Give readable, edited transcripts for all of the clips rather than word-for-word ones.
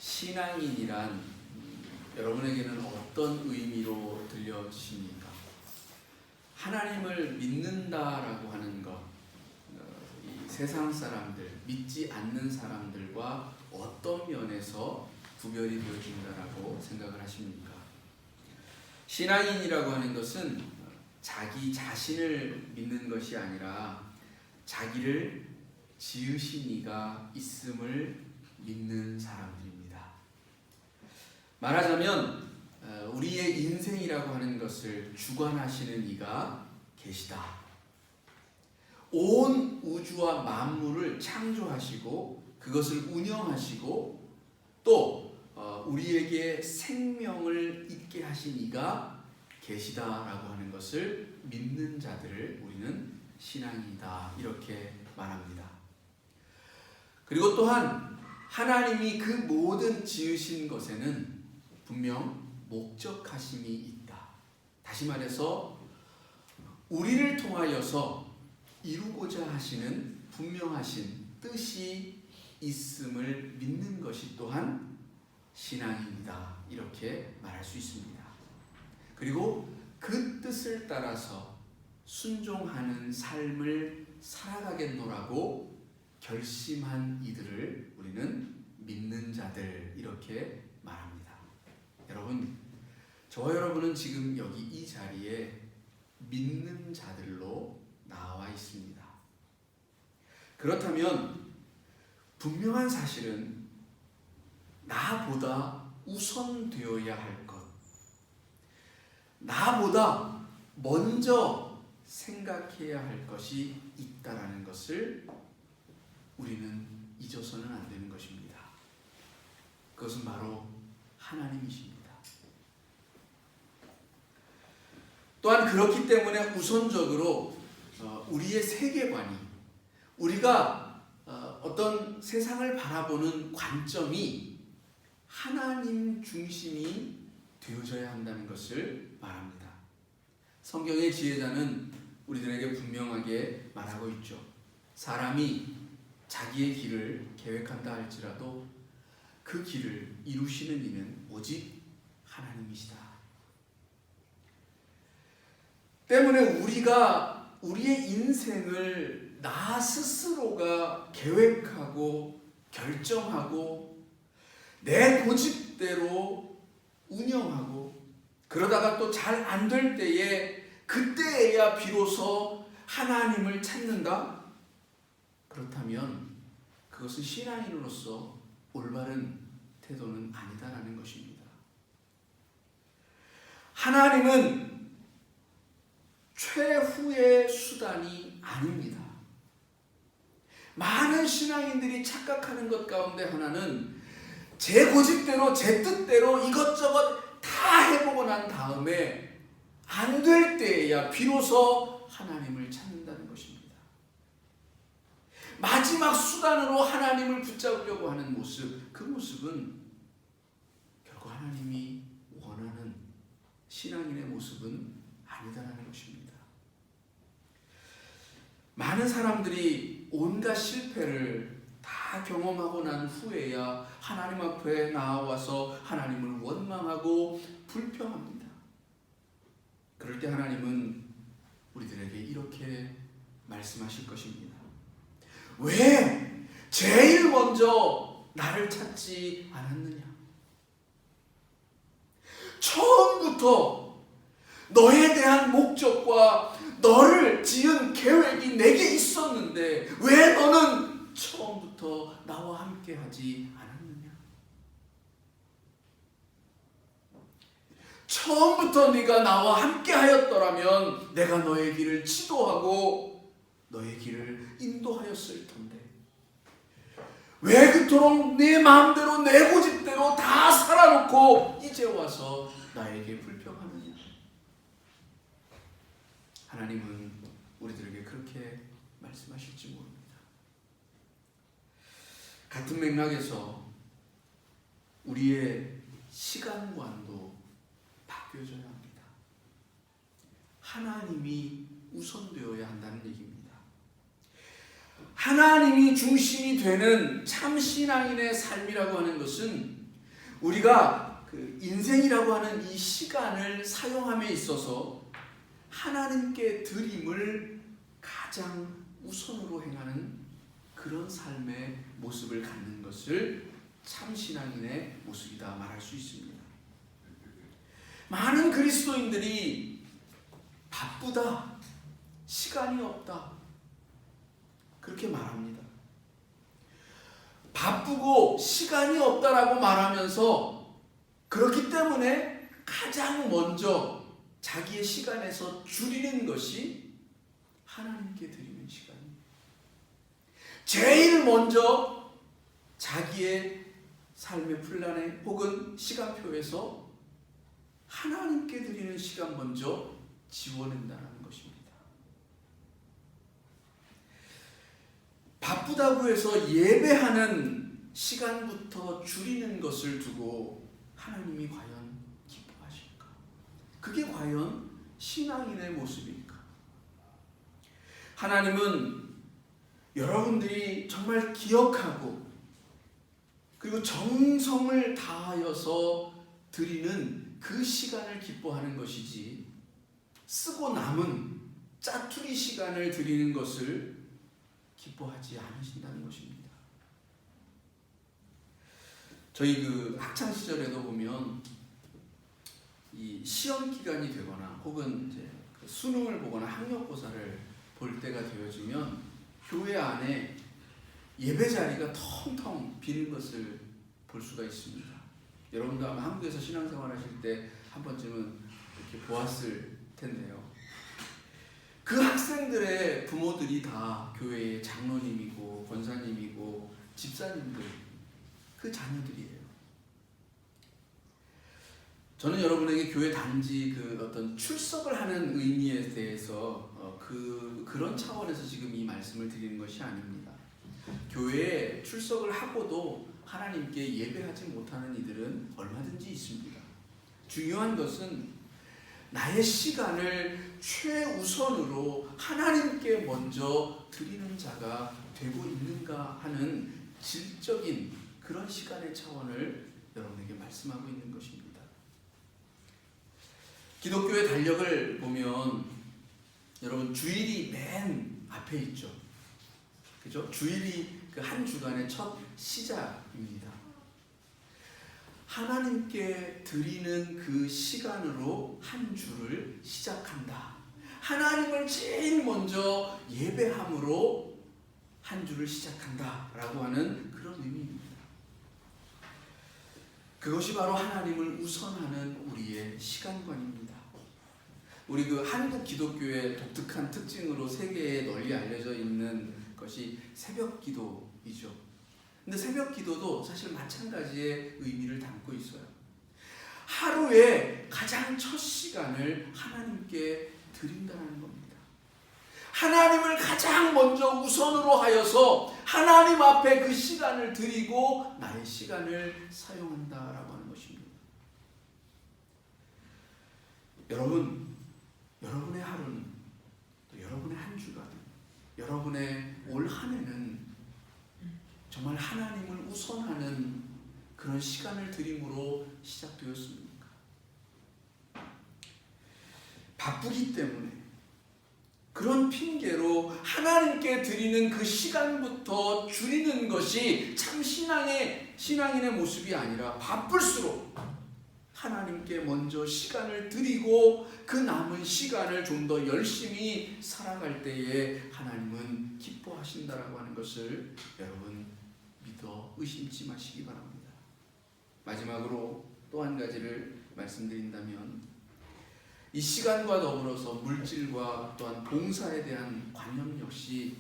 신앙인이란 여러분에게는 어떤 의미로 들려지십니까? 하나님을 믿는다라고 하는 것, 이 세상 사람들, 믿지 않는 사람들과 어떤 면에서 구별이 되어진다라고 생각을 하십니까? 신앙인이라고 하는 것은 자기 자신을 믿는 것이 아니라 자기를 지으신 이가 있음을 믿는 사람들입니다. 말하자면 우리의 인생이라고 하는 것을 주관하시는 이가 계시다. 온 우주와 만물을 창조하시고 그것을 운영하시고 또 우리에게 생명을 있게 하신 이가 계시다라고 하는 것을 믿는 자들을 우리는 신앙이다 이렇게 말합니다. 그리고 또한 하나님이 그 모든 지으신 것에는 분명 목적하심이 있다. 다시 말해서 우리를 통하여서 이루고자 하시는 분명하신 뜻이 있음을 믿는 것이 또한 신앙입니다. 이렇게 말할 수 있습니다. 그리고 그 뜻을 따라서 순종하는 삶을 살아가겠노라고 결심한 이들을 우리는 믿는 자들 이렇게 말합니다. 여러분, 저와 여러분은 지금 여기 이 자리에 믿는 자들로 나와 있습니다. 그렇다면 분명한 사실은 나보다 우선되어야 할 것, 나보다 먼저 생각해야 할 것이 있다라는 것을 우리는 잊어서는 안 되는 것입니다. 그것은 바로 하나님이십니다. 또한 그렇기 때문에 우선적으로 우리의 세계관이, 우리가 어떤 세상을 바라보는 관점이 하나님 중심이 되어져야 한다는 것을 말합니다. 성경의 지혜자는 우리들에게 분명하게 말하고 있죠. 사람이 자기의 길을 계획한다 할지라도 그 길을 이루시는 이는 오직 하나님이시다. 때문에 우리가 우리의 인생을 나 스스로가 계획하고 결정하고 내 고집대로 운영하고 그러다가 또 잘 안 될 때에 그때에야 비로소 하나님을 찾는다? 그렇다면 그것은 신앙인으로서 올바른 태도는 아니다라는 것입니다. 하나님은 최후의 수단이 아닙니다. 많은 신앙인들이 착각하는 것 가운데 하나는 제 고집대로 제 뜻대로 이것저것 다 해보고 난 다음에 안 될 때에야 비로소 하나님을 찾는다는 것입니다. 마지막 수단으로 하나님을 붙잡으려고 하는 모습, 그 모습은 결코 하나님이 원하는 신앙인의 모습은 아니다라는 것입니다. 많은 사람들이 온갖 실패를 다 경험하고 난 후에야 하나님 앞에 나와서 하나님을 원망하고 불평합니다. 그럴 때 하나님은 우리들에게 이렇게 말씀하실 것입니다. 왜 제일 먼저 나를 찾지 않았느냐? 처음부터 너에 대한 목적과 너를 지은 계획이 내게 있었는데 왜 너는 처음부터 나와 함께 하지 않았느냐? 처음부터 네가 나와 함께 하였더라면 내가 너의 길을 지도하고 너의 길을 인도하였을 텐데 왜 그토록 내 마음대로 내 고집대로 다 살아놓고 이제 와서 나에게 불평하느냐? 하나님은 우리들에게 그렇게 말씀하실지 모릅니다. 같은 맥락에서 우리의 시간관도 바뀌어져야 합니다. 하나님이 우선되어야 한다는 얘기입니다. 하나님이 중심이 되는 참 신앙인의 삶이라고 하는 것은 우리가 그 인생이라고 하는 이 시간을 사용함에 있어서 하나님께 드림을 가장 우선으로 행하는 그런 삶의 모습을 갖는 것을 참신앙인의 모습이다 말할 수 있습니다. 많은 그리스도인들이 바쁘다, 시간이 없다 그렇게 말합니다. 바쁘고 시간이 없다라고 말하면서 그렇기 때문에 가장 먼저 자기의 시간에서 줄이는 것이 하나님께 드리는 시간입니다. 제일 먼저 자기의 삶의 플랜에 혹은 시간표에서 하나님께 드리는 시간 먼저 지워낸다는 것입니다. 바쁘다고 해서 예배하는 시간부터 줄이는 것을 두고 하나님이 과연 기뻐하실까? 그게 과연 신앙인의 모습일까? 하나님은 여러분들이 정말 기억하고 그리고 정성을 다하여서 드리는 그 시간을 기뻐하는 것이지 쓰고 남은 짜투리 시간을 드리는 것을 기뻐하지 않으신다는 것입니다. 저희 그 학창 시절에도 보면 이 시험 기간이 되거나 혹은 이제 수능을 보거나 학력고사를 볼 때가 되어지면 교회 안에 예배 자리가 텅텅 비는 것을 볼 수가 있습니다. 여러분도 아마 한국에서 신앙생활 하실 때 한 번쯤은 이렇게 보았을 텐데요. 그 학생들의 부모들이 다 교회의 장로님이고 권사님이고 집사님들, 그 자녀들이에요. 저는 여러분에게 교회 단지 그 어떤 출석을 하는 의미에 대해서 그런 차원에서 지금 이 말씀을 드리는 것이 아닙니다. 교회에 출석을 하고도 하나님께 예배하지 못하는 이들은 얼마든지 있습니다. 중요한 것은 나의 시간을 최우선으로 하나님께 먼저 드리는 자가 되고 있는가 하는 질적인 그런 시간의 차원을 여러분에게 말씀하고 있는 것입니다. 기독교의 달력을 보면 여러분 주일이 맨 앞에 있죠. 그죠? 주일이 그 한 주간의 첫 시작입니다. 하나님께 드리는 그 시간으로 한 주를 시작한다. 하나님을 제일 먼저 예배함으로 한 주를 시작한다라고 하는 그런 의미입니다. 그것이 바로 하나님을 우선하는 우리의 시간관입니다. 우리 그 한국 기독교의 독특한 특징으로 세계에 널리 알려져 있는 것이 새벽 기도이죠. 근데 새벽 기도도 사실 마찬가지의 의미를 담고 있어요. 하루의 가장 첫 시간을 하나님께 드린다는 겁니다. 하나님을 가장 먼저 우선으로 하여서 하나님 앞에 그 시간을 드리고 나의 시간을 사용한다라고 하는 것입니다. 여러분의 하루는 또 여러분의 한 주간, 여러분의 올 한 해는 정말 하나님을 우선하는 그런 시간을 드림으로 시작되었습니까? 바쁘기 때문에 그런 핑계로 하나님께 드리는 그 시간부터 줄이는 것이 참 신앙인의 모습이 아니라 바쁠수록 하나님께 먼저 시간을 드리고 그 남은 시간을 좀 더 열심히 살아갈 때에 하나님은 기뻐하신다라고 하는 것을 여러분 믿어 의심치 마시기 바랍니다. 마지막으로 또 한 가지를 말씀드린다면 이 시간과 더불어서 물질과 또한 봉사에 대한 관념 역시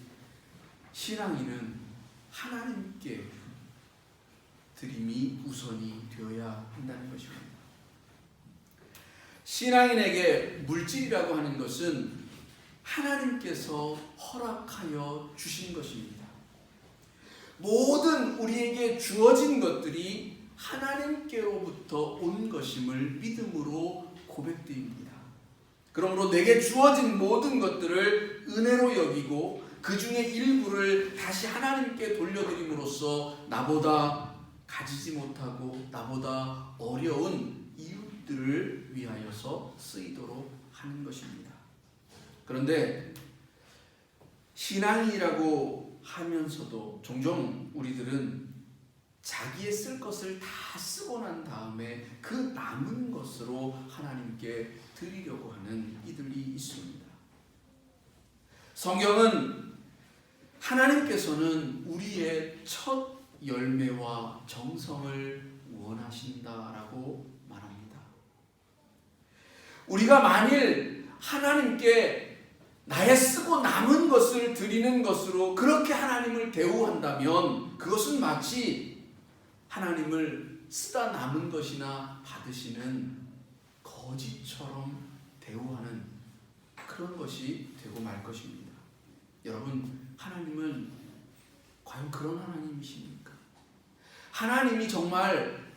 신앙인은 하나님께 드림이 우선이 되어야 한다는 것입니다. 신앙인에게 물질이라고 하는 것은 하나님께서 허락하여 주신 것입니다. 모든 우리에게 주어진 것들이 하나님께로부터 온 것임을 믿음으로 고백드립니다. 그러므로 내게 주어진 모든 것들을 은혜로 여기고 그 중에 일부를 다시 하나님께 돌려드림으로써 나보다 가지지 못하고 나보다 어려운 이웃들을 위하여서 쓰이도록 하는 것입니다. 그런데 신앙이라고 하면서도 종종 우리들은 자기의 쓸 것을 다 쓰고 난 다음에 그 남은 것으로 하나님께 드리려고 하는 이들이 있습니다. 성경은 하나님께서는 우리의 첫 열매와 정성을 원하신다라고 말합니다. 우리가 만일 하나님께 나의 쓰고 남은 것을 드리는 것으로 그렇게 하나님을 대우한다면 그것은 마치 하나님을 쓰다 남은 것이나 받으시는 거지처럼 대우하는 그런 것이 되고 말 것입니다. 여러분, 하나님은 과연 그런 하나님이십니까? 하나님이 정말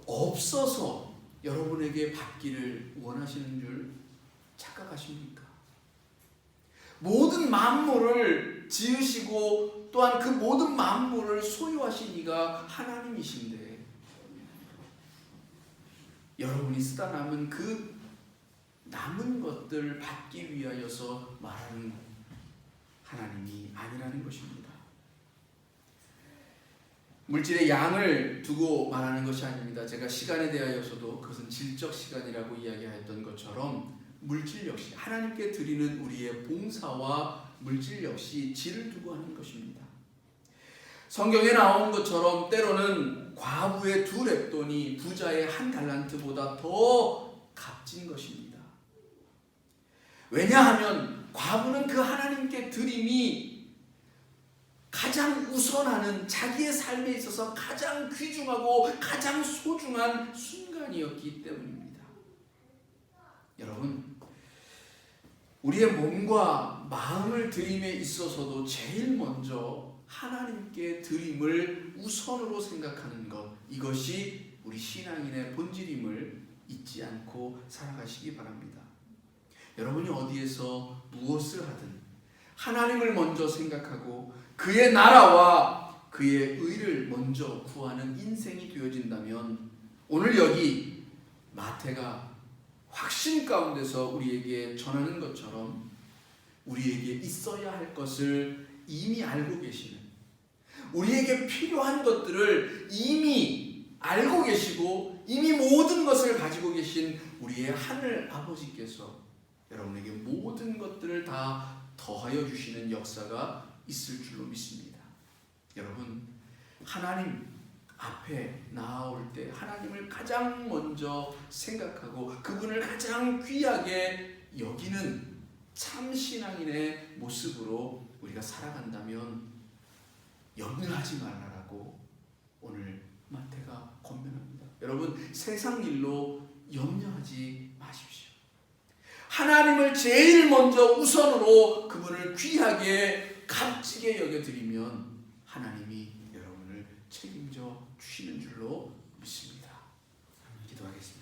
없어서 여러분에게 받기를 원하시는 줄 착각하십니까? 모든 만물을 지으시고 또한 그 모든 만물을 소유하신 이가 하나님이신데 여러분이 쓰다 남은 그 남은 것들 받기 위하여서 말하는 하나님이 아니라는 것입니다. 물질의 양을 두고 말하는 것이 아닙니다. 제가 시간에 대하여서도 그것은 질적 시간이라고 이야기하였던 것처럼 물질 역시 하나님께 드리는 우리의 봉사와 물질 역시 질을 두고 하는 것입니다. 성경에 나온 것처럼 때로는 과부의 2렙돈이 부자의 1달란트보다 더 값진 것입니다. 왜냐하면 과부는 그 하나님께 드림이 가장 우선하는 자기의 삶에 있어서 가장 귀중하고 가장 소중한 순간이었기 때문입니다. 여러분, 우리의 몸과 마음을 드림에 있어서도 제일 먼저 하나님께 드림을 우선으로 생각하는 것, 이것이 우리 신앙인의 본질임을 잊지 않고 살아가시기 바랍니다. 여러분이 어디에서 무엇을 하든 하나님을 먼저 생각하고 그의 나라와 그의 의를 먼저 구하는 인생이 되어진다면 오늘 여기 마태가 확신 가운데서 우리에게 전하는 것처럼 우리에게 있어야 할 것을 이미 알고 계시는, 우리에게 필요한 것들을 이미 알고 계시고 이미 모든 것을 가지고 계신 우리의 하늘 아버지께서 여러분에게 모든 것들을 다 더하여 주시는 역사가 있을 줄로 믿습니다. 여러분, 하나님 앞에 나아올 때 하나님을 가장 먼저 생각하고 그분을 가장 귀하게 여기는 참 신앙인의 모습으로 우리가 살아간다면 염려하지 말라라고 오늘 마태가 권면합니다. 여러분, 세상 일로 염려하지 마십시오. 하나님을 제일 먼저 우선으로 그분을 귀하게 값지게 여겨드리면 하나님이 여러분을 책임져 주시는 줄로 믿습니다. 기도하겠습니다.